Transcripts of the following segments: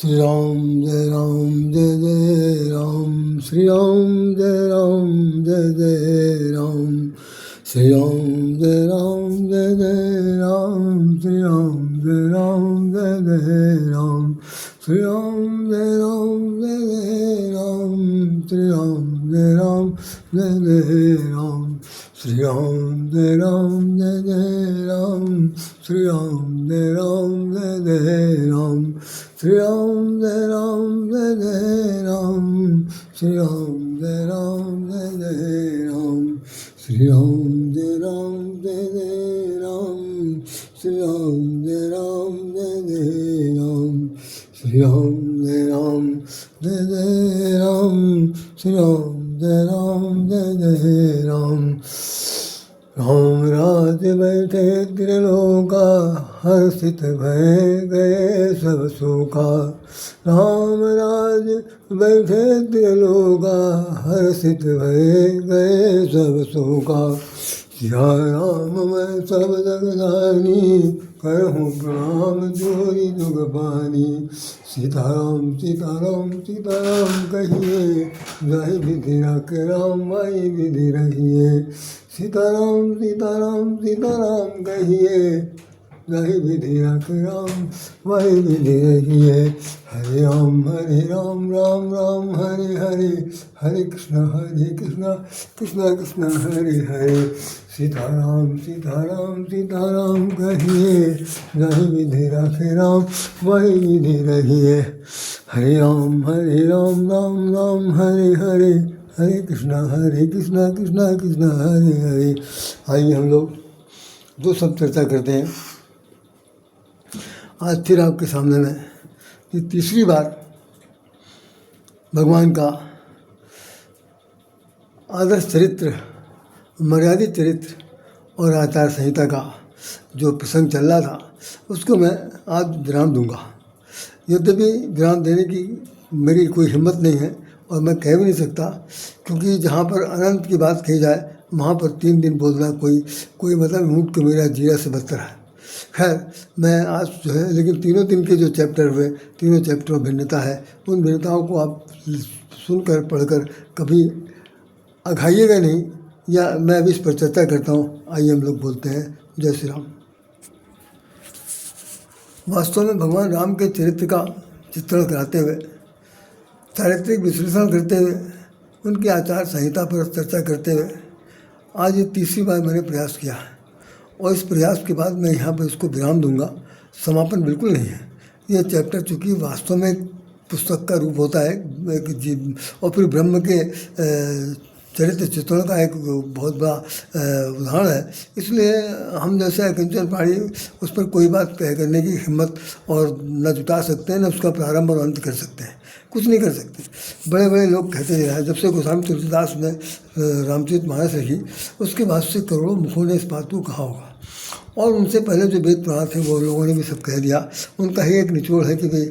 श्री राम जय राम, श्री राम जय जय राम, श्री राम जय राम, श्री राम जय राम, श्री राम जय राम, श्री राम जय राम, श्री राम जय राम, श्री राम जय राम, श्री राम जय राम, श्री राम जय राम, श्री राम जय राम, श्री राम जय राम, श्री राम जय राम, श्री राम जय राम। राम राज बैठे त्रिलोका, हर्षित भय गए सब शोका। राम राज बैठे त्रिलोका, हर्षित भय गए सब शोका। सिया राम मैं सब जग जानी, करहूँ प्रणाम जोरी जुग बानी। सीताराम सीताराम सीताराम कहिए, जाहि विधि रख राम माई विधि रहिए। सीताराम सीताराम सीताराम कहिए, जाहि विधि रख राम माई विधि रहिए। हरे राम राम राम हरे हरे, हरे कृष्ण कृष्ण कृष्ण हरे हरे। सीताराम सीताराम सीताराम कहिए, जाहि विधि रख राम माई विधि रहिए। हरे राम राम राम हरे हरे, हरे कृष्ण कृष्ण कृष्ण हरे हरे। आइए हम लोग दो शब्द चर्चा करते हैं आज फिर आपके सामने में। ये तीसरी बार भगवान का आदर्श चरित्र, मर्यादित चरित्र और आचार संहिता का जो प्रसंग चल रहा था उसको मैं आज विराम दूंगा। यद्यपि विराम देने की मेरी कोई हिम्मत नहीं है और मैं कह भी नहीं सकता, क्योंकि जहाँ पर अनंत की बात कही जाए वहाँ पर 3 दिन बोलना कोई मतलब ऊँट को मेरा जीरा से बदतर है। खैर मैं आज जो है, लेकिन तीनों दिन के जो चैप्टर हुए, तीनों चैप्टर में भिन्नता है, उन भिन्नताओं को आप सुनकर पढ़कर कभी अघाइएगा नहीं, या मैं अभी इस पर चर्चा करता हूँ। आइए हम लोग बोलते हैं जय श्री राम। वास्तव में भगवान राम के चरित्र का चित्रण कराते हुए, चारित्रिक विश्लेषण करते हुए, उनकी आचार संहिता पर चर्चा करते हुए आज ये तीसरी बार मैंने प्रयास किया है। और इस प्रयास के बाद मैं यहाँ पर इसको विराम दूंगा, समापन बिल्कुल नहीं है। ये चैप्टर चूँकि वास्तव में एक पुस्तक का रूप होता है और फिर ब्रह्म के चरित्र चित्रण का एक बहुत बड़ा उदाहरण है, इसलिए हम जैसे किंचन प्राणी उस पर कोई बात कह करने की हिम्मत और न जुटा सकते हैं, न उसका प्रारंभ और अंत कर सकते हैं, कुछ नहीं कर सकते। बड़े बड़े लोग कहते हैं, जब से गोस्वामी तुलसीदास ने रामचरितमानस लिखी उसके बाद से करोड़ों मुखों ने इस बात को कहा होगा, और उनसे पहले जो वेद पुराण थे वो लोगों ने भी सब कह दिया। उनका ही एक निचोड़ है कि भाई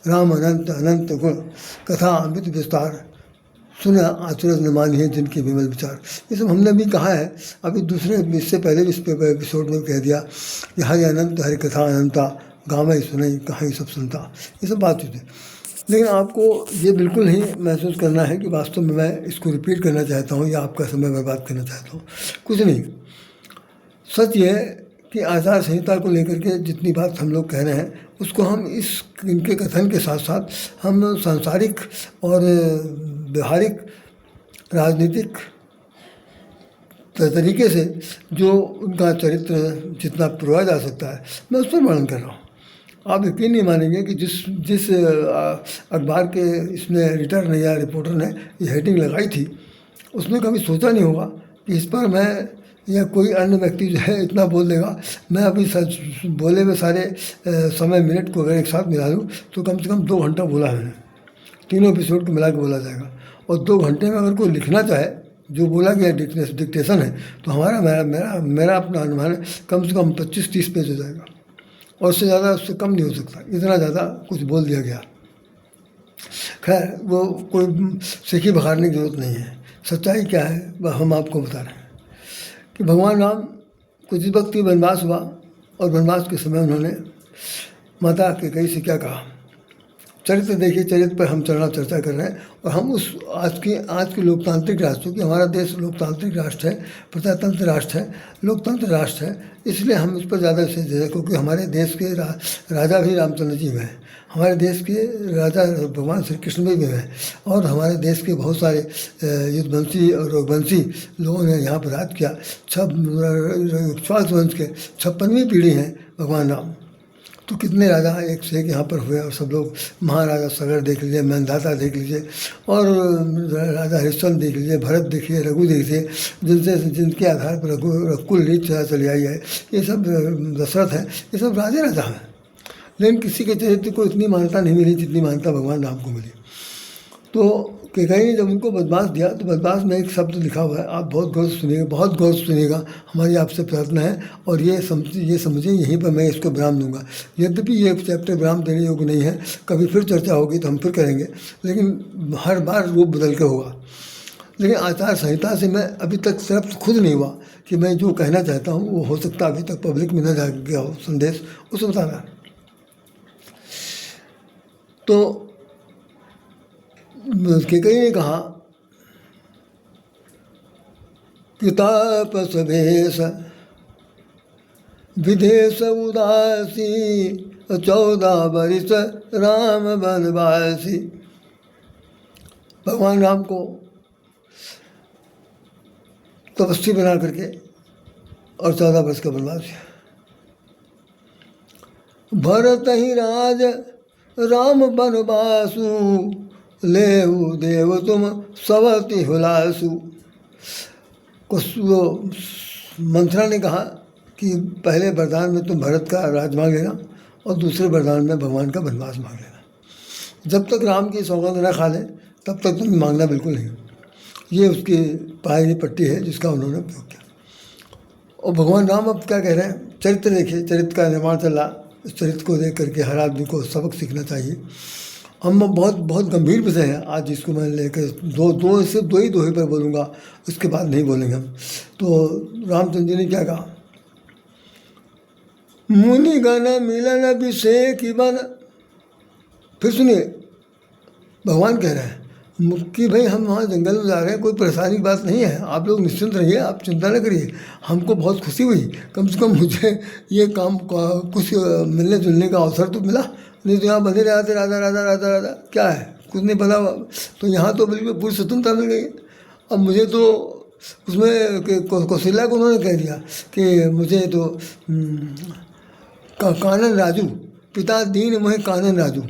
राम अनंत अनंत गुण, कथा अमृत विस्तार, सुन आचरण न मानिए जिनके विमल विचार। ये सब हमने भी कहा है, अभी दूसरे इससे पहले भी इस एपिसोड में कह दिया कि हरि अनंत हरि कथा अनंता, गावै सुनई कहाँ सब सुनता, ये सब बात होती है। लेकिन आपको ये बिल्कुल नहीं महसूस करना है कि वास्तव में मैं इसको रिपीट करना चाहता हूँ या आपका समय बर्बाद करना चाहता हूँ, कुछ नहीं। सच ये है कि आचार संहिता को लेकर के जितनी बात हम लोग कह रहे हैं उसको हम इनके कथन के साथ साथ हम सांसारिक और व्यवहारिक राजनीतिक तरीके से जो उनका चरित्र जितना पुरवाया जा सकता है मैं उस पर वर्णन कर रहा हूँ। आप यकीन नहीं मानेंगे कि जिस अखबार के इसने एडिटर ने या रिपोर्टर ने ये हेडिंग लगाई थी उसने कभी सोचा नहीं होगा कि इस पर मैं या कोई अन्य व्यक्ति जो है इतना बोल देगा। मैं अभी सच बोले हुए सारे समय मिनट को अगर एक साथ मिला लूँ तो कम से कम 2 घंटा बोला है मैंने, तीनों एपिसोड को मिला के बोला जाएगा। और 2 घंटे में अगर कोई लिखना चाहे जो बोला गया डिक्टेशन है तो हमारा मेरा अपना अनुमान कम से कम 25-30 पेज हो जाएगा, और उससे ज़्यादा उससे कम नहीं हो सकता, इतना ज़्यादा कुछ बोल दिया गया। खैर वो कोई सीखी बखारने की जरूरत नहीं है। सच्चाई क्या है वह हम आपको बता रहे हैं कि भगवान राम को जिस वक्त वनवास हुआ और वनवास के समय उन्होंने माता कैकेयी से क्या कहा। चरित्र देखिए, चरित्र पर हम चर्चा कर रहे हैं। और हम उस आज के लोकतांत्रिक राष्ट्र, क्योंकि हमारा देश लोकतांत्रिक राष्ट्र है, प्रजातंत्र राष्ट्र है, लोकतंत्र राष्ट्र है, इसलिए हम इस पर ज़्यादा विशेष दे रहे हैं। क्योंकि हमारे देश के राजा भी रामचंद्र जी में हैं, हमारे देश के राजा भगवान श्री कृष्ण भी हैं, और हमारे देश के बहुत सारे युद्धवंशी और रघुवंशी लोगों ने यहाँ पर राज किया। इक्ष्वाकु वंश के 56वीं पीढ़ी हैं भगवान राम। तो कितने राजा एक से एक यहाँ पर हुए, और सब लोग महाराजा सगर देख लीजिए, मेनधाता देख लीजिए, और राजा हरिश्चंद्र देख लीजिए, भरत देखिए, रघु देखिए, जिनके आधार पर रघुकुल रीत चली आई है। ये सब दशरथ है, ये सब राजा हैं। लेकिन किसी के चरित्र को इतनी मान्यता नहीं मिली जितनी मान्यता भगवान राम को मिली। तो कैकेयी ने जब उनको वनवास दिया, तो वनवास में एक शब्द लिखा हुआ है, आप बहुत गौर से सुनिएगा, बहुत गौर से सुनिएगा, हमारी आपसे प्रार्थना है। और ये समझिए, यहीं पर मैं इसको विराम दूंगा। यद्यपि ये चैप्टर विराम देने योग्य नहीं है, कभी फिर चर्चा होगी तो हम फिर करेंगे, लेकिन हर बार रूप बदल के होगा। लेकिन आचार संहिता से मैं अभी तक तृप्त खुद नहीं हुआ कि मैं जो कहना चाहता हूँ वो हो सकता अभी तक पब्लिक में न जा गया हो संदेश, उसे बता रहा। तो कैकेयी ने कहा कि तापस वेश विदेश उदासी 14 वर्ष राम वनवासी। भगवान राम को तपस्वी बना करके और 14 वर्ष का वनवास किया। भरत ही राज राम वनवासु लेहु देव तुम सवति हुलासु। वो मंथरा ने कहा कि पहले वरदान में तुम भरत का राज मांग लेना, और दूसरे वरदान में भगवान का वनवास मांग लेना। जब तक राम की सौगंध न खा लें तब तक तुम मांगना बिल्कुल नहीं। ये उसकी पायरी पट्टी है जिसका उन्होंने उपयोग किया। और भगवान राम अब क्या कह रहे हैं, चरित्र देखिए, चरित्र का निर्माण चल रहा। इस चरित्र को देख करके हर आदमी को सबक सीखना चाहिए। हम बहुत गंभीर विषय है आज, जिसको मैं लेकर सिर्फ दो ही पर बोलूँगा, उसके बाद नहीं बोलेंगे हम। तो रामचंद्र जी ने क्या कहा, मुनि गण मिलन अभिषेक बन। फिर सुनिए, भगवान कह रहे हैं कि भाई हम वहाँ जंगल में जा रहे हैं, कोई परेशानी की बात नहीं है, आप लोग निश्चिंत रहिए, आप चिंता न करिए। हमको बहुत खुशी हुई, कम से कम मुझे ये काम कुछ मिलने जुलने का अवसर तो मिला, नहीं तो यहाँ बंधे रहते राजा क्या है, कुछ नहीं पता। तो यहाँ तो बिल्कुल पूरी स्वतंत्रता मिल गई। अब मुझे तो उसमें कौशल्या को उन्होंने कह दिया कि मुझे तो कानन राजू, पिता दीन मोहे कानन राजू।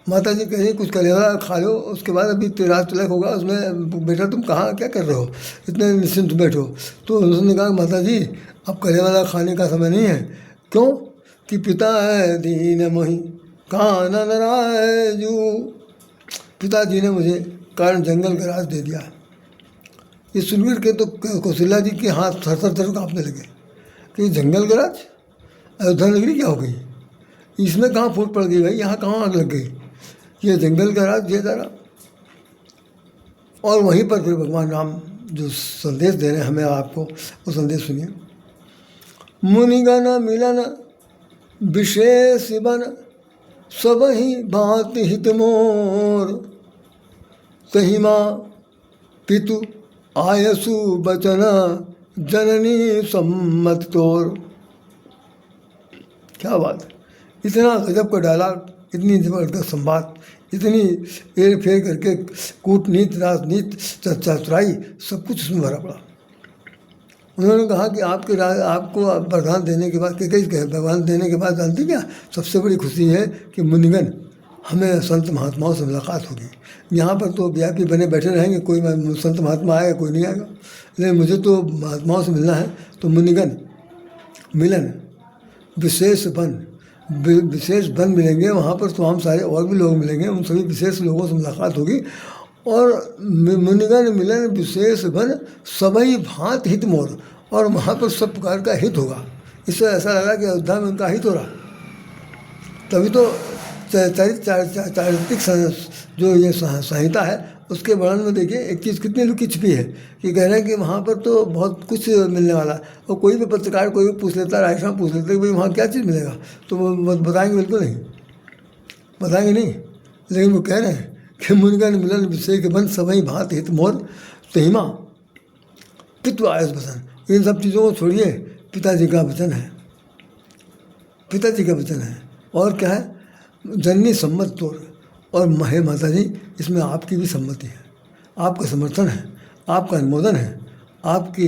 माता जी कहिए कुछ कलेवा खा लो, उसके बाद अभी रात तिलक होगा, उसमें बेटा तुम कहाँ क्या कर रहे हो, इतने निश्चिंत बैठो। तो उन्होंने कहा माता जी अब कलेवा खाने का समय नहीं है। क्यों कि पिता है दीन मोहि कानन राजू। पिताजी ने मुझे कारण जंगल का राज दे दिया। ये सुनकर के तो कौशल्या जी के हाथ थर काँपने लगे कि जंगल का राज, अयोध्या नगरी क्या हो गई, इसमें कहाँ फूट पड़ गई भाई, यहाँ कहाँ आग लग गई, ये जंगल का राज दिया जा रहा। और वहीं पर फिर भगवान राम जो संदेश दे रहे हैं हमें आपको, वो संदेश सुनिए। मुनिगण मिलन विशेष बन सब ही भांति हित मोर, तही माँ पितु आयसु बचन जननी सम्मत तोर। क्या बात, इतना गजब का डायलॉग, इतनी जबरदस्त संवाद, इतनी हेर फेर करके कूटनीति राजनीति चतुराई सब कुछ उसमें भरा पड़ा। उन्होंने कहा कि आपको वरदान देने के बाद वरदान देने के बाद जानते क्या सबसे बड़ी खुशी है कि मुनिगण हमें संत महात्माओं से मुलाकात होगी। यहाँ पर तो वीआईपी बने बैठे रहेंगे, कोई संत महात्मा आएगा कोई नहीं आएगा, लेकिन मुझे तो महात्माओं से मिलना है। तो मुनिगण मिलन विशेष बन मिलेंगे, वहाँ पर तो हम सारे और भी लोग मिलेंगे, उन सभी विशेष लोगों से मुलाकात होगी। और मुनिगण मिलन विशेष बन सबई भांत हित मोर, और वहाँ पर सब प्रकार का हित होगा। इससे ऐसा लगा कि अयोध्या में उनका हित हो रहा। तभी तो चारित्रिक जो ये संहिता है उसके वर्णन में देखिए एक चीज़ कितनी लुकी छिपी है कि कह रहे हैं कि वहाँ पर तो बहुत कुछ मिलने वाला है। और कोई भी पत्रकार कोई भी पूछ लेता, राइटर पूछ लेते कि भाई वहाँ क्या चीज़ मिलेगा, तो वो बताएंगे बिल्कुल नहीं, बताएंगे नहीं। लेकिन वो कह रहे हैं कि मुनिगण मिलन विषय के बन सबई भात हित मोर तहिमा पितु आयस वचन। इन सब चीज़ों को छोड़िए, पिताजी का वचन है, पिताजी का वचन है। और क्या है, जननी सम्मत तोर, और महे माता जी इसमें आपकी भी सम्मति है, आपका समर्थन है, आपका अनुमोदन है, आपकी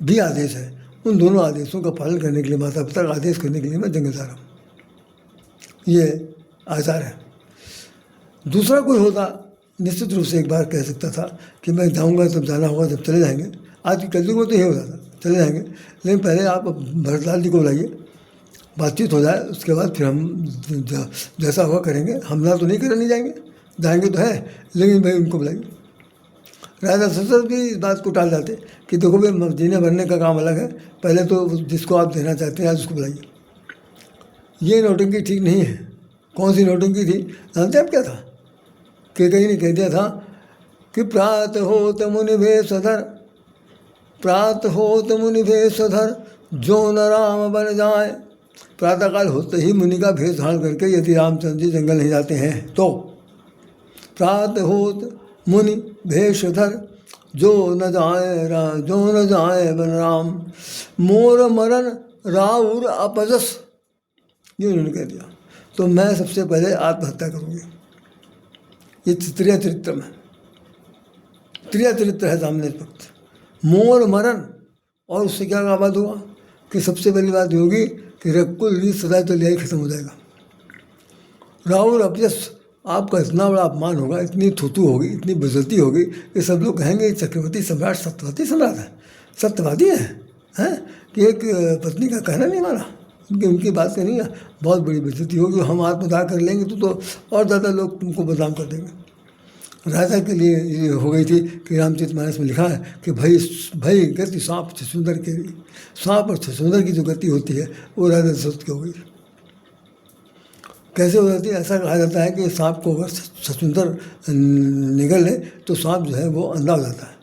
भी आदेश है। उन दोनों आदेशों का पालन करने के लिए, माता पिता का आदेश करने के लिए मैं जंगल जा रहा हूँ। ये आचार है। दूसरा कोई होता निश्चित रूप से एक बार कह सकता था कि मैं जाऊँगा तब जाना होगा, जब चले जाएंगे। आज की कलयुग में तो ये होता था, चले जाएंगे, लेकिन पहले आप भरतलाल जी को बुलाइए, बातचीत हो जाए, उसके बाद फिर हम जैसा होगा करेंगे। हमला तो नहीं करने जाएंगे, जाएंगे तो है, लेकिन भाई उनको बुलाइए। राजा दशरथ भी इस बात को टाल जाते कि देखो भाई जीने भरने का काम अलग है, पहले तो जिसको आप देना चाहते हैं आज उसको बुलाइए। ये नौटंकी ठीक नहीं है। कौन सी नौटंकी थी जानते हैं आप क्या था? कि कहीं ने कह दिया था कि प्रात होत मुनि भेषधर, प्रात होत मुनि भेषधर, जो न राम बन जाए। प्रातःकाल होते ही मुनि का भेष धारण करके यदि रामचंद्र जी जंगल नहीं जाते हैं तो, प्रात होत मुनि भेषधर, जो न जाए बन राम, मोर मरण राउर अपजस। ये उन्होंने कह दिया, तो मैं सबसे पहले आत्महत्या करूँगी। ये त्रिया चरित्र में, त्रिया चरित्र है सामने इस वक्त। मोर मरण, और उससे क्या बात हुआ कि सबसे पहली बात होगी कि रकुल री सदा तो लिया ही खत्म हो जाएगा। राहुल अपयस, आपका इतना बड़ा अपमान होगा, इतनी थूथू होगी, इतनी बेइज्जती होगी कि सब लोग कहेंगे चक्रवर्ती सम्राट सत्यवती सम्राट है, सत्यवादी हैं कि एक पत्नी का कहना नहीं माना, उनकी बात से नहीं है। बहुत बड़ी बेइज्जती होगी, हम आत्मदाह कर लेंगे तो और ज़्यादा लोग तुमको बदनाम कर देंगे। राजा के लिए ये हो गई थी कि रामचरितमानस में लिखा है कि भई गति सांप छछूंदर के, सांप और छछूंदर की जो गति होती है वो राजा दशरथ की हो गई। कैसे हो जाती है? ऐसा कहा जाता है कि सांप को अगर छछूंदर निगल ले तो सांप जो है वो अंधा हो जाता है,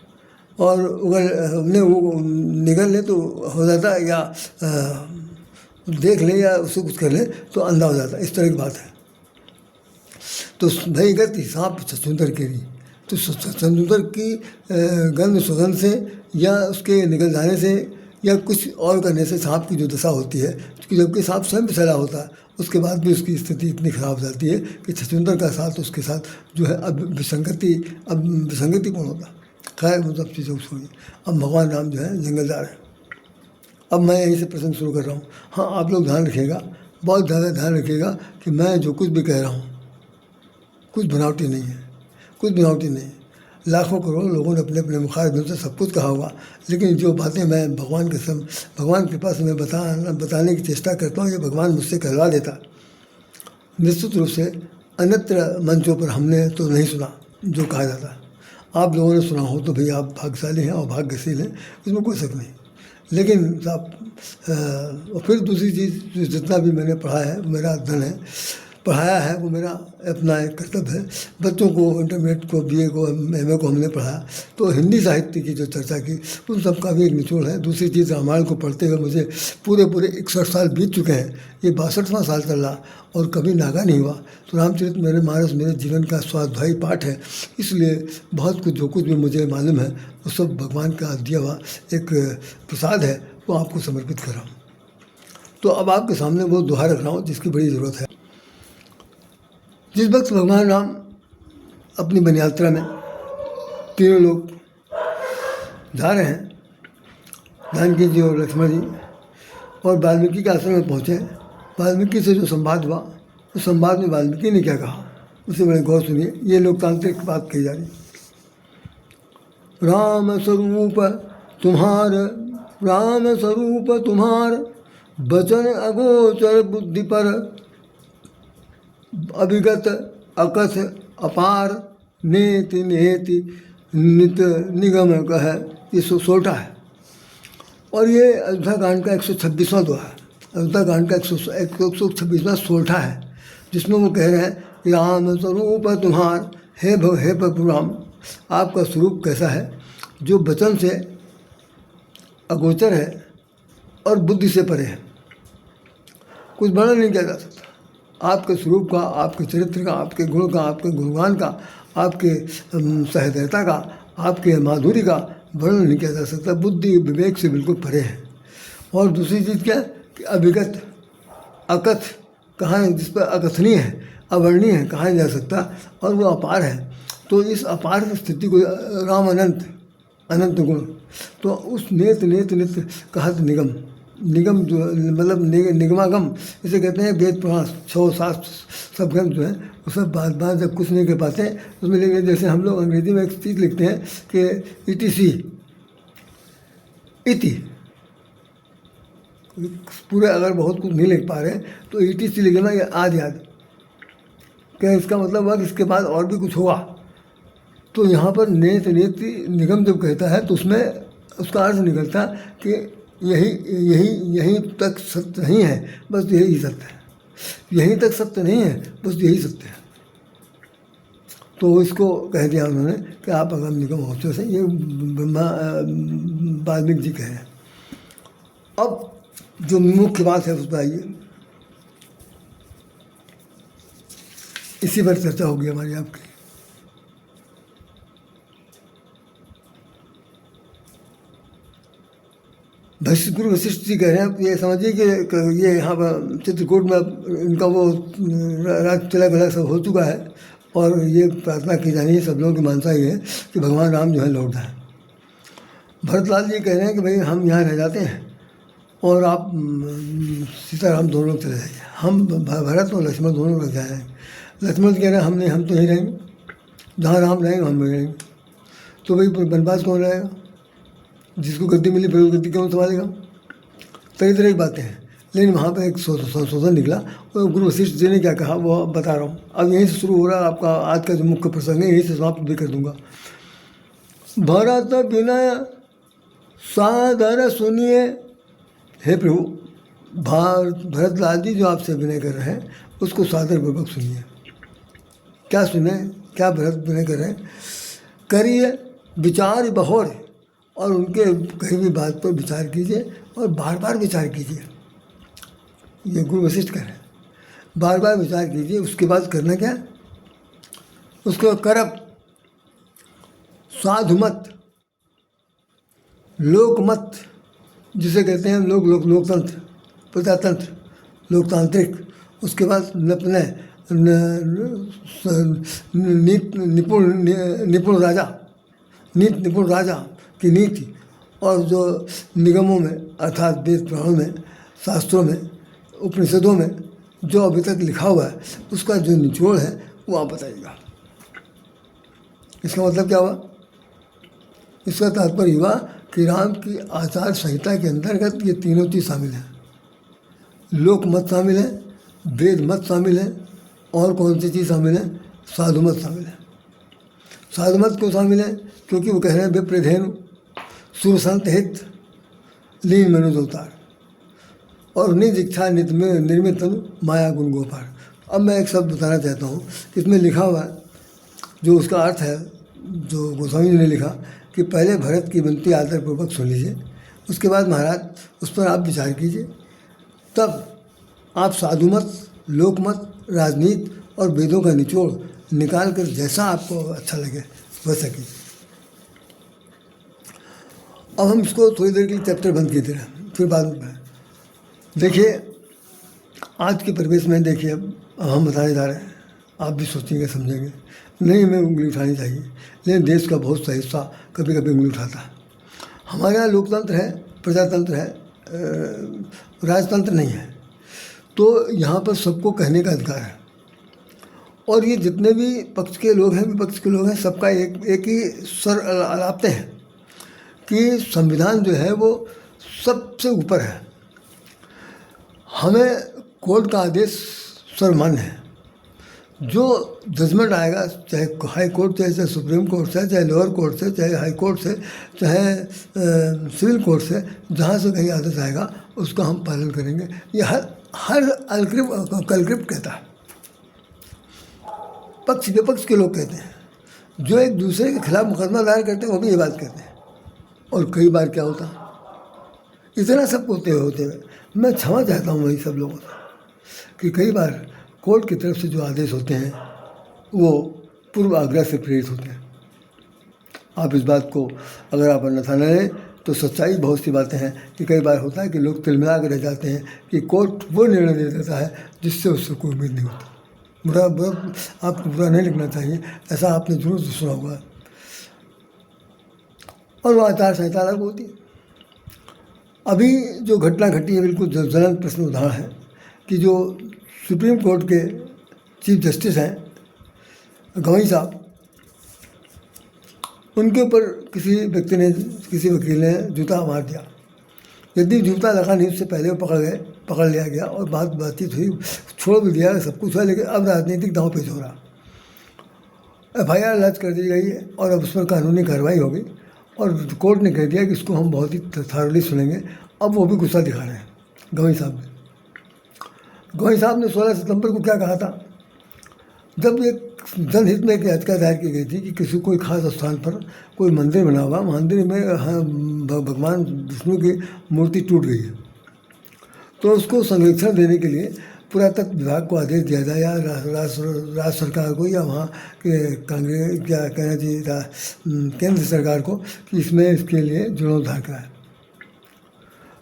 और अगर उन्हें वो निगल ले तो हो जाता है, या देख ले या उससे कुछ कर ले तो अंधा हो जाता है। इस तरह की बात है। तो भई गति सांप छछूंदर के लिए, तो छछूंदर की गंध सुगंध से या उसके निकल जाने से या कुछ और करने से सांप की जो दशा होती है, जबकि सांप स्वयं विषैला होता है, उसके बाद भी उसकी स्थिति इतनी खराब हो जाती है कि छछूंदर का साथ उसके साथ जो है अब विसंगति कौन होता। खैर वो सब चीज़ें छोड़िए। अब भगवान राम जो है जंगल जा रहे हैं। अब मैं यहीं से प्रसंग शुरू कर रहा हूँ। हाँ, आप लोग ध्यान रखिएगा, बहुत ज़्यादा ध्यान रखिएगा कि मैं जो कुछ भी कह रहा हूँ कुछ बनावटी नहीं है, कुछ बनावटी नहीं है। लाखों करोड़ों लोगों ने अपने अपने मुखारबिन से सब कुछ कहा होगा, लेकिन जो बातें मैं भगवान की कृपा से मैं बताने की चेष्टा करता हूँ, ये भगवान मुझसे कहलवा देता। निश्चित रूप से अन्यत्र मंचों पर हमने तो नहीं सुना जो कहा जाता है। आप लोगों ने सुना हो तो भाई आप भाग्यशाली हैं और भाग्यशील हैं, इसमें कोई शक नहीं। लेकिन और फिर दूसरी चीज़, जितना भी मैंने पढ़ा है मेरा धन है, पढ़ाया है वो मेरा अपना एक कर्तव्य है। बच्चों को इंटरमीडिएट को, बीए को, एमए को हमने पढ़ाया, तो हिंदी साहित्य की जो चर्चा की उन सब का भी एक निचोड़ है। दूसरी चीज़, रामायण को पढ़ते हुए मुझे पूरे 61 साल बीत चुके हैं, ये 62वां साल चल रहा और कभी नागा नहीं हुआ। तो रामचरित मेरे मानस मेरे जीवन का स्वाध्यायी पाठ है, इसलिए बहुत कुछ जो कुछ भी मुझे मालूम है वो सब भगवान का दिया हुआ एक प्रसाद है, वो आपको समर्पित कर रहा हूँ। तो अब आपके सामने वो दोहा रख रहा हूँ जिसकी बड़ी ज़रूरत है। जिस वक्त भगवान राम अपनी वन यात्रा में तीनों लोग जा रहे हैं, जानकी जी और लक्ष्मण जी, और वाल्मीकि के आश्रम में पहुँचे, वाल्मीकि से जो संवाद हुआ उस संवाद में वाल्मीकि ने क्या कहा उसे बड़े गौर सुनिए। ये लोकतांत्रिक बात कही जा रही। राम स्वरूप तुम्हार बचन अगोचर बुद्धि पर, अभिगत अकथ अपार नेति नेति नित निगम कह। ये सोटा है, और ये अयोध्या कांड का 126वां दोहा है। अयोध्या कांड का 126वां सोठा है, जिसमें वो कह रहे हैं कि राम स्वरूप तुम्हार, हे प्रभु राम, आपका स्वरूप कैसा है जो वचन से अगोचर है और बुद्धि से परे है, कुछ वर्णन नहीं किया जा सकता। आपके स्वरूप का, आपके चरित्र का, आपके गुण का, आपके गुणगान का, आपके सहृदयता का, आपके माधुर्य का वर्णन नहीं किया जा सकता। बुद्धि विवेक से बिल्कुल परे है। और दूसरी चीज़ क्या कि अभिगत अकथ कहाँ, जिस पर अकथनीय है, अवर्णीय है, कहा नहीं जा सकता, और वो अपार है। तो इस अपार स्थिति को राम अनंत अनंत गुण, तो उस नेत नेत नित्य कहत निगम, निगम जो मतलब निगमागम इसे कहते हैं। वेद पुराण 6 शास्त्र सब ग्रंथ जो हैं वो सब बात जब कुछ नहीं कर पाते उसमें लिखते, जैसे हम लोग अंग्रेजी में एक चीज़ लिखते हैं कि इटीसी इति, पूरे अगर बहुत कुछ नहीं लिख पा रहे तो इटीसी लिखना ये आदि आदि, क्या इसका मतलब हुआ कि इसके बाद और भी कुछ हुआ। तो यहाँ पर नेत नेति निगम जब कहता है तो उसमें उसका अर्थ निकलता कि यही यही यहीं तक सत्य नहीं है, बस यही सत्य है, यहीं तक सत्य नहीं है, बस यही सत्य है। तो इसको कह दिया उन्होंने कि आप अगम निगम होते से, ये वाल्मीकि जी कह रहे हैं। अब जो मुख्य बात है उस पर आइए, इसी पर चर्चा होगी हमारी आपकी। गुरु वशिष्ठ जी कह रहे हैं, ये समझिए कि ये यहाँ पर चित्रकूट में इनका वो राज तिलक विलक सब हो चुका है, और ये प्रार्थना की जानी है, सब लोगों की मानसा ये है कि भगवान राम जो है लौट आए। भरतलाल जी कह रहे हैं कि भाई हम यहाँ रह जाते हैं और आप सीताराम दोनों लोग चले जाइए, हम भरत और लक्ष्मण दोनों रह जाएंगे। लक्ष्मण जी कह रहे हैं हम नहीं, हम तो यहीं रहेंगे, जहाँ राम रहेंगे हम रहेंगे। तो भाई वनवास कौन रहेगा, जिसको गद्दी मिली फिर गद्दी क्यों संभालेगा। तरह तरह की बातें हैं, लेकिन वहाँ पर एक संशोधन निकला, और गुरु वशिष्ठ जी ने क्या कहा वो बता रहा हूँ। अब यहीं से शुरू हो रहा है आपका आज का जो मुख्य प्रसंग है, यहीं से समाप्त भी कर दूंगा। भरत विनय सादर सुनिए, हे प्रभु भरतलाल जी जो आपसे विनय कर रहे हैं उसको सादर पूर्वक सुनिए। क्या सुने, क्या भरत विनय कर रहे हैं, करिए विचार बहोर, और उनके कहीं भी बात पर विचार कीजिए और बार बार विचार कीजिए। ये गुरु वशिष्ठ कह रहे हैं, बार बार विचार कीजिए। उसके बाद करना क्या, उसको करब साधुमत लोकमत, जिसे कहते हैं लोकतंत्र, प्रजातंत्र, लोकतांत्रिक। उसके बाद अपने निपुण राजा की नीति, और जो निगमों में अर्थात वेद पुराणों में, शास्त्रों में, उपनिषदों में जो अभी तक लिखा हुआ है उसका जो निचोड़ है वो आप बताइएगा। इसका मतलब क्या हुआ, इसका तात्पर्य हुआ कि राम की आचार संहिता के अंतर्गत ये तीनों चीज़ शामिल हैं। लोकमत शामिल है, वेद मत शामिल है, और कौन सी चीज़ शामिल है, साधुमत शामिल है। साधुमत क्यों शामिल है, क्योंकि वो कह रहे हैं विप्रधेनु सुरसंत हित लीन मनुज अवतार, और निज इच्छा नित में निर्मित माया गुण गोपार। अब मैं एक शब्द बताना चाहता हूँ, इसमें लिखा हुआ है जो उसका अर्थ है, जो गोस्वामी जी ने लिखा कि पहले भरत की विनती आदरपूर्वक सुन लीजिए, उसके बाद महाराज उस पर आप विचार कीजिए, तब आप साधुमत, लोकमत, राजनीति और वेदों का निचोड़ निकाल कर जैसा आपको अच्छा लगे वैसा कीजिए। अब हम इसको थोड़ी देर के लिए चैप्टर बंद किए थे, फिर बाद में देखिए आज के परिवेश में। देखिए अब हम बताने जा रहे हैं, आप भी सोचेंगे समझेंगे, नहीं हमें उंगली उठानी चाहिए, लेकिन देश का बहुत सा हिस्सा कभी कभी उंगली उठाता है। हमारे यहाँ लोकतंत्र है, प्रजातंत्र है, राजतंत्र नहीं है, तो यहाँ पर सबको कहने का अधिकार है। और ये जितने भी पक्ष के लोग हैं, विपक्ष के लोग हैं, सबका एक ही स्वर अलापते हैं कि संविधान जो है वो सबसे ऊपर है, हमें कोर्ट का आदेश सर्वमान्य है। जो जजमेंट आएगा, चाहे हाई कोर्ट से, चाहे सुप्रीम कोर्ट से, चाहे लोअर कोर्ट से, चाहे हाई कोर्ट से, चाहे सिविल कोर्ट से, जहाँ से कहीं आदेश आएगा उसका हम पालन करेंगे। ये हर कलक्रिप्ट कहता है, पक्ष विपक्ष के लोग कहते हैं, जो एक दूसरे के खिलाफ मुकदमा दायर करते हैं वो भी ये बात कहते हैं। और कई बार क्या होता, इतना सब होते हुए मैं क्षमा चाहता हूँ वही सब लोगों से कि कई बार कोर्ट की तरफ से जो आदेश होते हैं वो पूर्व आग्रह से प्रेरित होते हैं। आप इस बात को अगर आप अन्यथा न लें तो सच्चाई बहुत सी बातें हैं कि कई बार होता है कि लोग तिलमिला कर रह जाते हैं कि कोर्ट वो निर्णय दे देता है जिससे उससे कोई उम्मीद नहीं होता। बुरा आपको बुरा नहीं लिखना चाहिए, ऐसा आपने जरूर सुना होगा। और वो आचार संहिता लागू होती है। अभी जो घटना घटी है बिल्कुल ज्वलंत प्रश्न उदाहरण है कि जो सुप्रीम कोर्ट के चीफ जस्टिस हैं गवई साहब, उनके ऊपर किसी व्यक्ति ने, किसी वकील ने जूता मार दिया। यदि जूता लगा नहीं उससे पहले वो पकड़ लिया गया और बातचीत हुई, छोड़ भी दिया, सब कुछ हुआ, लेकिन अब राजनीतिक दांव पेच हो रहा। FIR दर्ज कर दी गई है और अब उस पर कानूनी कार्रवाई होगी और कोर्ट ने कह दिया कि इसको हम बहुत ही थारोली सुनेंगे। अब वो भी गुस्सा दिखा रहे हैं गवई साहब ने 16 सितंबर को क्या कहा था, जब एक जनहित में एक याचिका दायर की गई थी कि किसी कोई खास स्थान पर कोई मंदिर बना हुआ, मंदिर में भगवान विष्णु की मूर्ति टूट गई है, तो उसको संरक्षण देने के लिए पुरातत्व विभाग को आदेश दिया जाए या राज्य सरकार को या वहाँ के कांग्रेस क्या कहना चाहिए था केंद्र सरकार को कि इसमें इसके लिए जीर्णोद्धार कराए।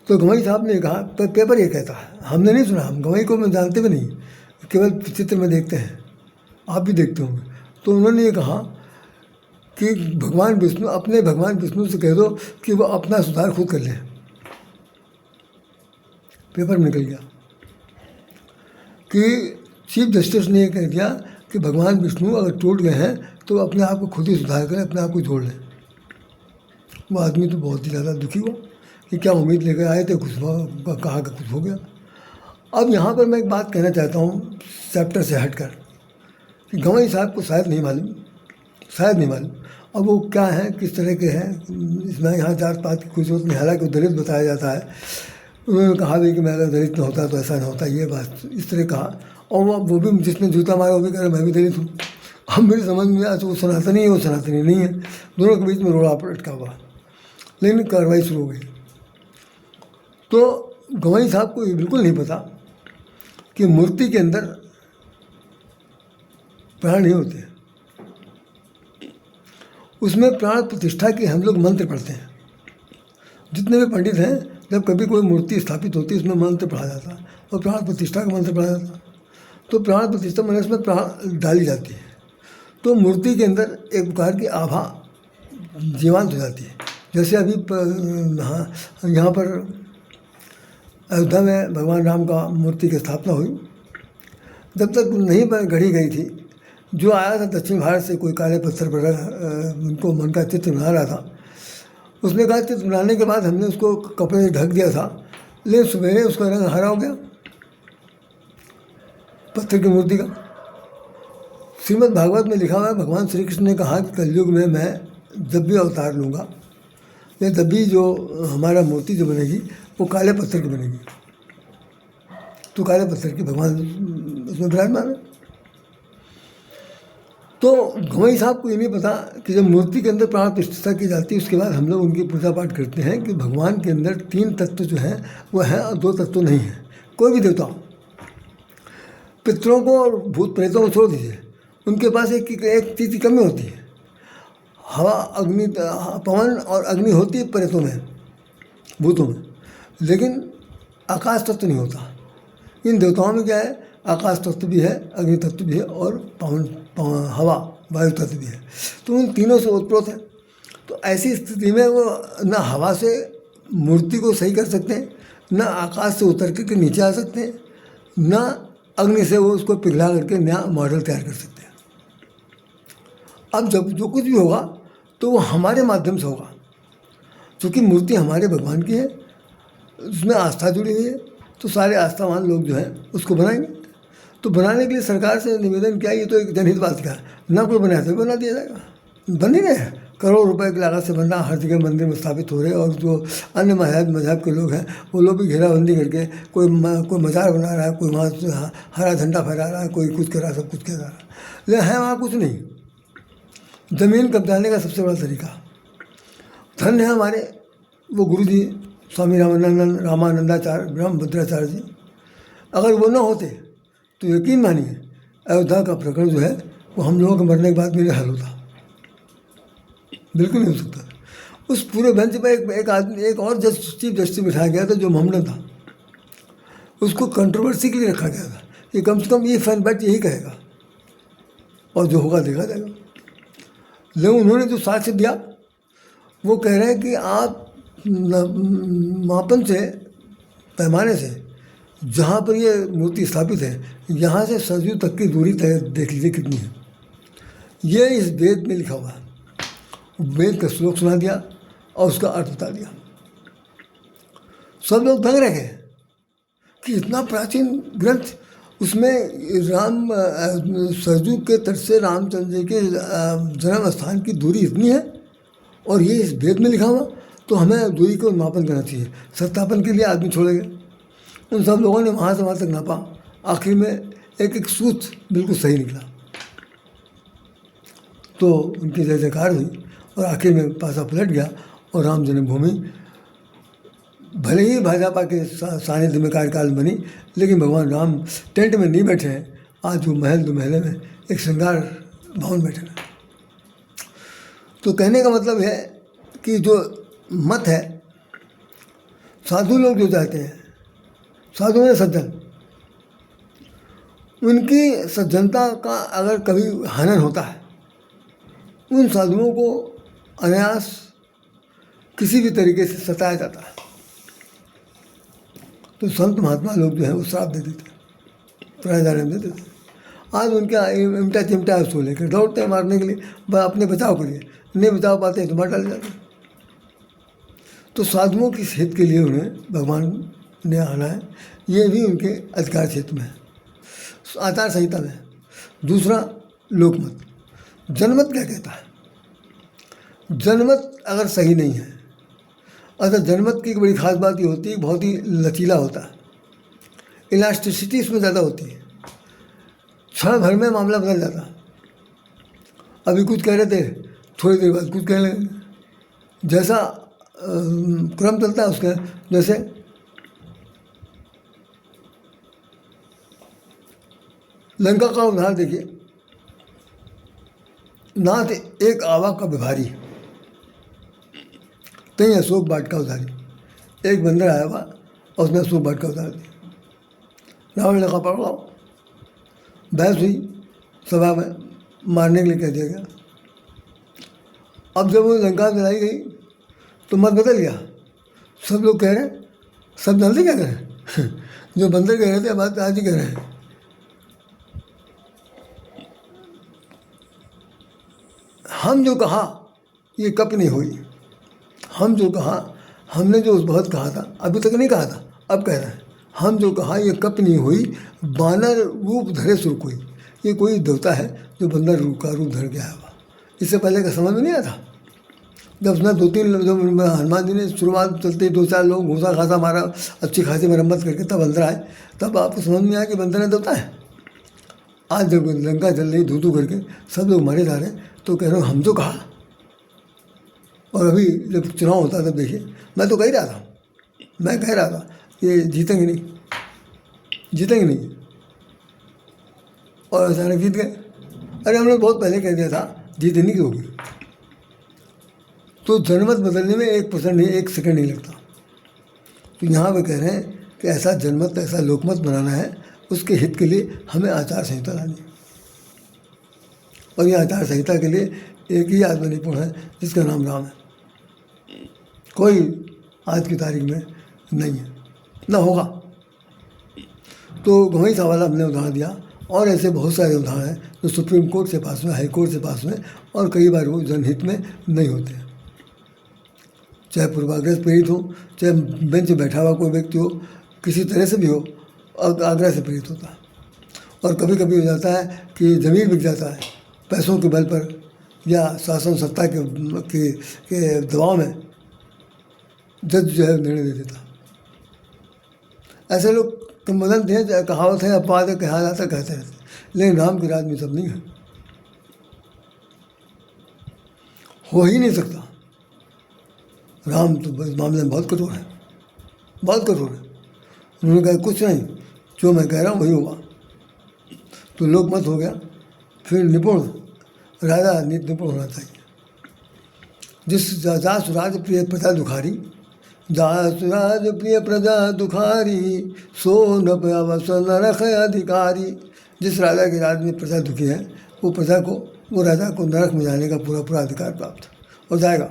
तो गवई साहब ने कहा, पेपर ये कहता है, हमने नहीं सुना, हम गवई को मैं जानते भी नहीं, केवल चित्र में देखते हैं, आप भी देखते होंगे। तो उन्होंने ये कहा कि भगवान विष्णु से कह दो कि वो अपना सुधार खुद कर लें। पेपर में निकल गया कि चीफ जस्टिस ने ये कह दिया कि भगवान विष्णु अगर टूट गए हैं तो अपने आप को खुद ही सुधार करें, अपने आप को जोड़ लें। वो आदमी तो बहुत ही ज़्यादा दुखी हुआ कि क्या उम्मीद लेकर आए थे, कुछ हुआ, कहा कि कुछ हो गया। अब यहाँ पर मैं एक बात कहना चाहता हूँ चैप्टर से हटकर कि गवई साहब को शायद नहीं मालूम अब वो क्या हैं, किस तरह के हैं, इसमें यहाँ जात पात की कुछ जरूरत नहीं। हालांकि दलित बताया जाता है, उन्होंने कहा भी कि मैं अगर दलित न होता तो ऐसा न होता, ये बात इस तरह कहा। और वो भी जिसने जूता मारा वो भी कह रहा मैं भी दलित हूँ। अब मेरी समझ में आया तो वो सनातनी है, वो सनातनी नहीं है, दोनों के बीच में रोड़ा अटका हुआ। लेकिन कार्रवाई शुरू हो गई। तो गवई साहब को ये बिल्कुल नहीं पता कि मूर्ति के अंदर प्राण नहीं होते हैं, उसमें प्राण प्रतिष्ठा के हम लोग मंत्र पढ़ते हैं। जितने भी पंडित हैं, जब कभी कोई मूर्ति स्थापित होती है उसमें मंत्र पढ़ा जाता है और प्राण प्रतिष्ठा का मंत्र पढ़ा जाता है। तो प्राण प्रतिष्ठा मैंने उसमें प्राण डाली जाती है, तो मूर्ति के अंदर एक प्रकार की आभा जीवंत हो जाती है। जैसे अभी यहाँ पर अयोध्या में भगवान राम का मूर्ति की स्थापना हुई, जब तक नहीं गढ़ी गई थी, जो आया था दक्षिण भारत से, कोई काले पत्थर पर उनको मन का चित्र बना रहा था, उसने कहा चित्र बनाने के बाद हमने उसको कपड़े से ढक दिया था, लेकिन सवेरे उसका रंग हरा हो गया पत्थर की मूर्ति का। श्रीमद् भागवत में लिखा हुआ है, भगवान श्री कृष्ण ने कहा कि कलयुग में मैं जब भी अवतार लूँगा या जब भी जो हमारा मूर्ति जो बनेगी वो काले पत्थर की बनेगी। तो काले पत्थर की भगवान उसमें विराजमान है। तो गवई साहब को ये नहीं पता कि जब मूर्ति के अंदर प्राण प्रतिष्ठा की जाती है उसके बाद हम लोग उनकी पूजा पाठ करते हैं कि भगवान के अंदर 3 तत्व जो हैं वो हैं और 2 तत्व नहीं हैं। कोई भी देवता, पितरों को और भूत प्रेतों को छोड़ दीजिए, उनके पास एक चीज़ की कमी होती है, हवा, अग्नि, पवन और अग्नि होती है प्रेतों में, भूतों में, लेकिन आकाश तत्व नहीं होता। इन देवताओं में क्या है, आकाश तत्व भी है, अग्नि तत्व भी है और पवन हवा वायु तत्व भी है। तो उन तीनों से ओतप्रोत है। तो ऐसी स्थिति में वो ना हवा से मूर्ति को सही कर सकते हैं, ना आकाश से उतर के नीचे आ सकते हैं, ना अग्नि से वो उसको पिघला करके नया मॉडल तैयार कर सकते हैं। अब जब जो कुछ भी होगा तो वो हमारे माध्यम से होगा, क्योंकि मूर्ति हमारे भगवान की है, उसमें आस्था जुड़ी हुई है, तो सारे आस्थावान लोग जो हैं उसको बनाएंगे। तो बनाने के लिए सरकार से निवेदन किया, ये तो एक जनहित बात का है, ना कोई बनाया तो बना दिया जाएगा। बन ही रहे हैं, करोड़ रुपए की लागत से बन रहा, हर जगह मंदिर में स्थापित हो रहे हैं। और जो अन्य मजहब के लोग हैं वो लोग भी घेराबंदी करके कोई मज़ार बना रहा है, कोई वहाँ हरा झंडा फहरा रहा है, कोई कुछ कर रहा है, सब कुछ कर रहा है, लेकिन है वहाँ कुछ नहीं। ज़मीन कब्जाने का सबसे बड़ा तरीका। धन्य है हमारे वो गुरु जी स्वामी रामानंदाचार्य ब्रह्मभद्राचार्य जी, अगर वो न होते तो यकीन मानिए अयोध्या का प्रकरण जो है वो हम लोगों के मरने के बाद मेरे हल होता, बिल्कुल नहीं हो सकता। उस पूरे बेंच पर एक आदमी, एक और चीफ जस्टिस बिठाया गया था जो मोहम्मदन था, उसको कंट्रोवर्सी के लिए रखा गया था कि कम से कम ये फैन बैच यही कहेगा और जो होगा देखा जाएगा। लेकिन उन्होंने जो साक्ष्य दिया वो कह रहे हैं कि आप मापन से, पैमाने से, जहाँ पर ये मूर्ति स्थापित है यहाँ से सरजू तक की दूरी तय देख लीजिए कितनी है। ये इस वेद में लिखा हुआ है। वेद का श्लोक सुना दिया और उसका अर्थ बता दिया। सब लोग दंग रह गए कि इतना प्राचीन ग्रंथ, उसमें राम सरजू के तट से रामचंद्र जी के जन्म स्थान की दूरी इतनी है और ये इस वेद में लिखा हुआ, तो हमें दूरी को मापन करना चाहिए। सत्यापन के लिए आदमी छोड़े गए। उन सब लोगों ने वहाँ से वहाँ तक नापा, आखिर में एक एक सूत बिल्कुल सही निकला। तो उनकी जय जयकार हुई और आखिर में पासा पलट गया और राम जन्मभूमि भले ही भाजपा के सानिध्य में कार्यकाल बनी, लेकिन भगवान राम टेंट में नहीं बैठे हैं। आज वो महल दो महले में एक श्रृंगार भवन बैठे हैं। तो कहने का मतलब है कि जो मत है, साधु लोग जो चाहते हैं, साधु में सज्जन, उनकी सज्जनता का अगर कभी हनन होता है, उन साधुओं को अनायास किसी भी तरीके से सताया जाता है। तो संत महात्मा लोग जो हैं वो श्राप दे देते, प्रायदान दे देते। आज उनके इमटा चिमटा उसको लेकर दौड़ते हैं मारने के लिए, अपने बचाव के लिए। नहीं बचाव पाते हैं तो मार डाले जाते हैं। तो साधुओं की हित के लिए उन्हें भगवान ने आना है, ये भी उनके अधिकार क्षेत्र में है, आचार संहिता में है। दूसरा लोकमत। जनमत क्या कहता है? जनमत अगर सही नहीं है, अगर जनमत की एक बड़ी खास बात ये होती है, बहुत ही लचीला होता है, इलास्टिसिटी इसमें ज़्यादा होती है, क्षण भर में मामला बदल जाता है। अभी कुछ कह रहे थे, थोड़ी देर बाद कुछ कहने लगे, जैसा क्रम चलता है उसका। जैसे लंका का उदाहरण देखिए, नाथ एक आवा का विभारी, तई अशोक बाट का उधारी। एक बंदर आया हुआ और उसने अशोक बाट का उधार दिया। रावण ने कहा पकड़ो, बहस हुई सभा में, मारने के लिए कह दिया गया। अब जब वो लंका में लाई गई तो मत बदल गया। सब लोग कह रहे हैं, सब जल्दी क्या करें जो बंदर कह रहे थे बात आज ही कह रहे हैं। हम जो कहा ये कप नहीं हुई, हम जो कहा, हमने जो उस बहुत कहा था, अभी तक नहीं कहा था, अब कह रहे हैं, हम जो कहा ये कप नहीं हुई, बानर रूप धरे सुर कोई। ये कोई देवता है जो बंदर रूप का रूप धर के आया हुआ। इससे पहले का समझ में नहीं आया था। जब उसने दो तीन जब हनुमान जी ने शुरुआत चलते 2-4 लोग घूसा खासा मारा, अच्छी खासी मरम्मत करके तब बंदर आए, तब आपको समझ में आया कि बंदर ने देवता है। आज जब लंका चल रही धू करके सब लोग मारे जा रहे हैं, तो कह रहे हो हम जो कहा। और अभी जब चुनाव होता तब देखिए, मैं तो कह रहा था, मैं कह रहा था ये जीतेंगे नहीं, जीतेंगे नहीं, और अचानक जीत गए। अरे हमने बहुत पहले कह दिया था जीतने की होगी। तो जनमत बदलने में 1% नहीं, 1 सेकंड नहीं लगता। तो यहाँ पे कह रहे हैं कि ऐसा जनमत, ऐसा लोकमत बनाना है, उसके हित के लिए हमें आचार संहिता लानी है। और ये आचार संहिता के लिए एक ही आदमी निपुण है जिसका नाम राम है। कोई आज की तारीख में नहीं है, ना होगा। तो वही सवाल हमने उदाहरण दिया, और ऐसे बहुत सारे उदाहरण हैं जो सुप्रीम कोर्ट से पास में, हाई कोर्ट से पास में, और कई बार वो जनहित में नहीं होते हैं। चाहे पूर्वाग्रह से पीड़ित हो, चाहे बेंच बैठा हुआ कोई व्यक्ति हो, किसी तरह से भी हो, आग्रह से पीड़ित होता है। और कभी कभी हो जाता है कि ज़मीन बिक जाता है पैसों के बल पर, या शासन सत्ता के दबाव में जज जो है निर्णय दे देता। ऐसे लोग किंवदंती है, कहावत है, अपवाद है, कहा जाता कहते रहते, लेकिन राम के राज में सब नहीं है, हो ही नहीं सकता। राम तो इस मामले में बहुत कठोर है, बहुत कठोर है। उन्होंने कहा कुछ नहीं, जो मैं कह रहा हूँ वही होगा। तो लोकमत हो गया। फिर निपुण, राजा नीति निपुण होना चाहिए। जिस जा सुराज प्रिय प्रजा दुखारी, जा सुराज प्रिय प्रजा दुखारी, सो न अवस नरक अधिकारी। जिस राजा के राज में प्रजा दुखी है वो प्रजा को, वो राजा को नरक में जाने का पूरा पूरा अधिकार प्राप्त हो जाएगा।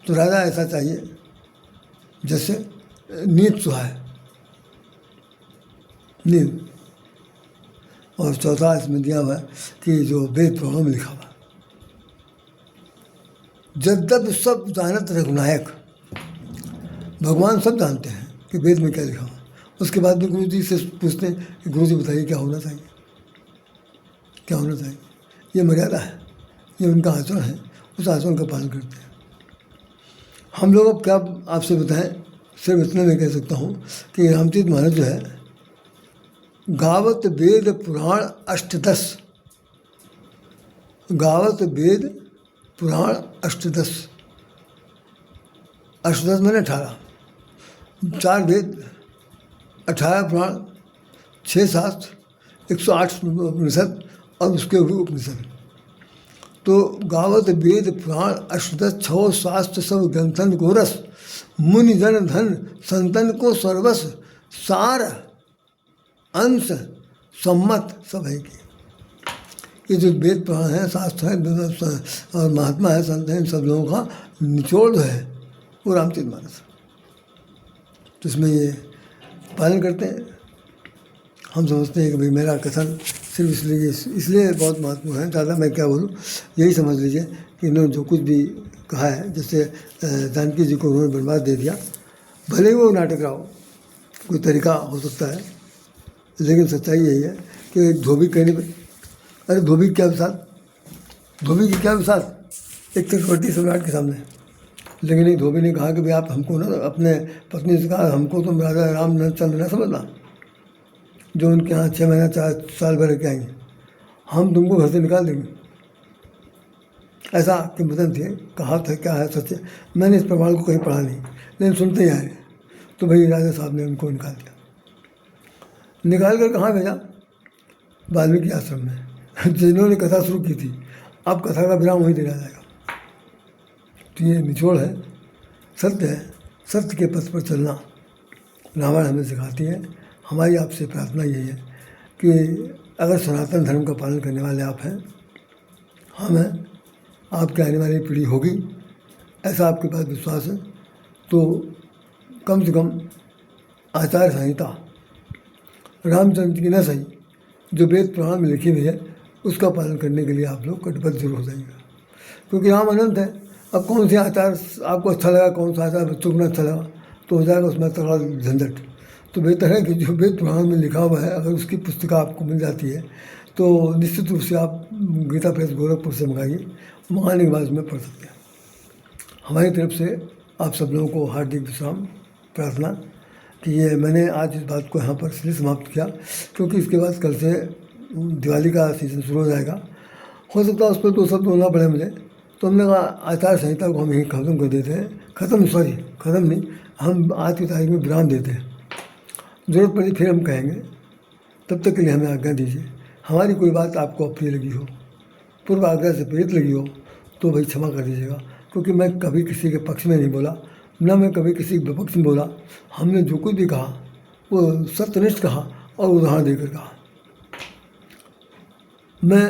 तो राजा ऐसा चाहिए जैसे नीत सुहाए, नींद। और चौथा इसमें दिया हुआ है कि जो वेद पुराणों में लिखा हुआ, यद्यपि सब जानत रघुनायक, भगवान सब जानते हैं कि वेद में क्या लिखा हुआ। उसके बाद भी गुरु जी से पूछते हैं कि गुरु जी बताइए क्या होना चाहिए, क्या होना चाहिए। ये मर्यादा है, ये उनका आचरण है, उस आचरण का पालन करते हैं। हम लोग अब क्या आपसे बताएं, सिर्फ इतना मैं कह सकता हूँ कि रामचरित मानस जो है, गावत वेद पुराण अष्टदश, गावत वेद पुराण अष्टदश, अष्टदश मैंने 18, 4 वेद, 18 पुराण, 6 शास्त्र, 108 उपनिषद और उसके भी उपनिषद। तो गावत वेद पुराण अष्टदश, 6 शास्त्र सब ग्रंथन को रस, मुनि जन धन संतन को सर्वस, सार अंश सम्मत सब है कि ये जो वेद पुराण है, शास्त्र है और महात्मा है, संत हैं, इन सब लोगों का निचोड़ जो है वो रामचरित मानस। तो इसमें ये पालन करते हैं। हम समझते हैं कि भाई मेरा कथन सिर्फ इसलिए बहुत महत्वपूर्ण है, ज़्यादा मैं क्या बोलूँ, यही समझ लीजिए कि इन्होंने जो कुछ भी कहा है, जैसे जानकी जी को उन्होंने बर्बाद दे दिया, भले ही वो नाटक रहा हो, कोई तरीका हो सकता है, लेकिन सच्चाई यही है कि धोबी कहने पर, अरे धोबी क्या विसात, धोबी की क्या विसात एक चक्रवर्ती सम्राट के सामने। लेकिन एक धोबी ने कहा कि भाई आप हमको ना, अपने पत्नी से कहा हमको तुम राजा रामचंद्र न समझना, जो उनके यहाँ 6 महीना 4 साल भर के आएंगे, हम तुमको घर से निकाल देंगे। ऐसा किंवदंती है, कहावत है, क्या है सच है, मैंने इस प्रमाण को कहीं पढ़ा नहीं, लेकिन सुनते ही आए। तो भाई राजा साहब ने उनको निकाल दिया। निकाल कर कहाँ भेजा? वाल्मीकि आश्रम में। जिन्होंने कथा शुरू की थी, अब कथा का विराम वहीं दिया जाएगा। तो ये निचोड़ है, सत्य है, सत्य के पथ पर चलना रामायण हमें सिखाती है। हमारी आपसे प्रार्थना यही है कि अगर सनातन धर्म का पालन करने वाले आप हैं, हम हैं, आपकी आने वाली पीढ़ी होगी, ऐसा आपके पास विश्वास है, तो कम से कम आचार संहिता रामचंद्र की न सही जो वेद पुराण में लिखी हुई है, उसका पालन करने के लिए आप लोग कटिबद्ध जरूर हो जाएंगे। क्योंकि राम अनंत है। अब कौन से आचार आपको अच्छा लगा, कौन सा आचार बच्चों को न अच्छा लगा, तो हो जाएगा उसमें तगड़ा झंझट। तो बेहतर है कि जो वेद पुराण में लिखा हुआ है, अगर उसकी पुस्तिका आपको मिल जाती है तो निश्चित रूप से आप गीता प्रेस गोरखपुर से मंगाइए, मंगाने के बाद उसमें पढ़ सकते हैं। हमारी तरफ से आप सब लोगों को हार्दिक विश्राम प्रार्थना कि ये मैंने आज इस बात को यहाँ पर इसलिए समाप्त किया क्योंकि इसके बाद कल से दिवाली का सीज़न शुरू हो जाएगा। हो सकता है उस पर 2 शब्द बोलना पड़े मुझे, तो हमने कहा आचार संहिता को हम यहीं ख़त्म कर देते हैं। ख़त्म नहीं, हम आज की तारीख में विराम देते हैं। ज़रूरत पड़ी फिर हम कहेंगे, तब तक के लिए हमें आज्ञा दीजिए। हमारी कोई बात आपको अप्रिय लगी हो, पूर्व आज्ञा से प्रेरित लगी हो, तो भाई क्षमा कर दीजिएगा। क्योंकि मैं कभी किसी के पक्ष में नहीं बोला, न मैं कभी किसी के विपक्ष में बोला। हमने जो कुछ भी कहा वो सत्यनिष्ठ कहा और उदाहरण देकर कहा। मैं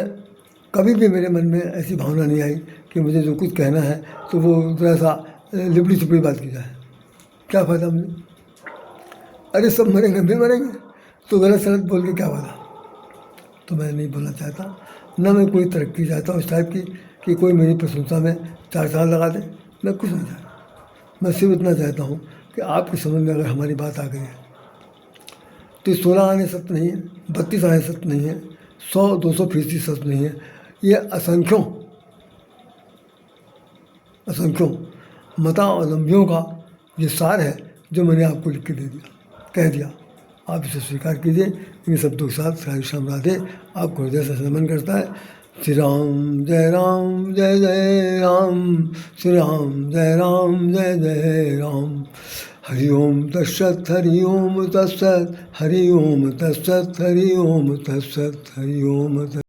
कभी भी मेरे मन में ऐसी भावना नहीं आई कि मुझे जो कुछ कहना है तो वो थोड़ा सा लिपटी छुपड़ी बात की जाए। क्या फ़ायदा हमने, अरे सब मरेंगे, भी मरेंगे, तो गलत सलत बोल के क्या फ़ायदा। तो मैं नहीं बोलना चाहता, ना मैं कोई तरक्की चाहता हूँ इस टाइप की कि कोई मेरी प्रशंसा में 4 साल लगा दे। मैं कुछ नहीं चाहता, मैं सिर्फ इतना चाहता हूँ कि आपकी समझ में अगर हमारी बात आ गई है तो 16 आने सत्य नहीं है, 32 आने सत्य नहीं है, 100-200% सत्य नहीं है। ये असंख्यों मतावलंबियों का ये सार है जो मैंने आपको लिख के दे दिया, कह दिया। आप इसे स्वीकार कीजिए। इन शब्दों के साथ राधे श्याम राधे आपको हृदय से नमन करता है। श्री राम जय राम जय जय राम, श्री राम जय राम जय जय राम। हरि ओम तत्सत हरि ओम तत्सत हरि ओम तत्सत हरि ओम तत्सत हरि ओम तत्सत।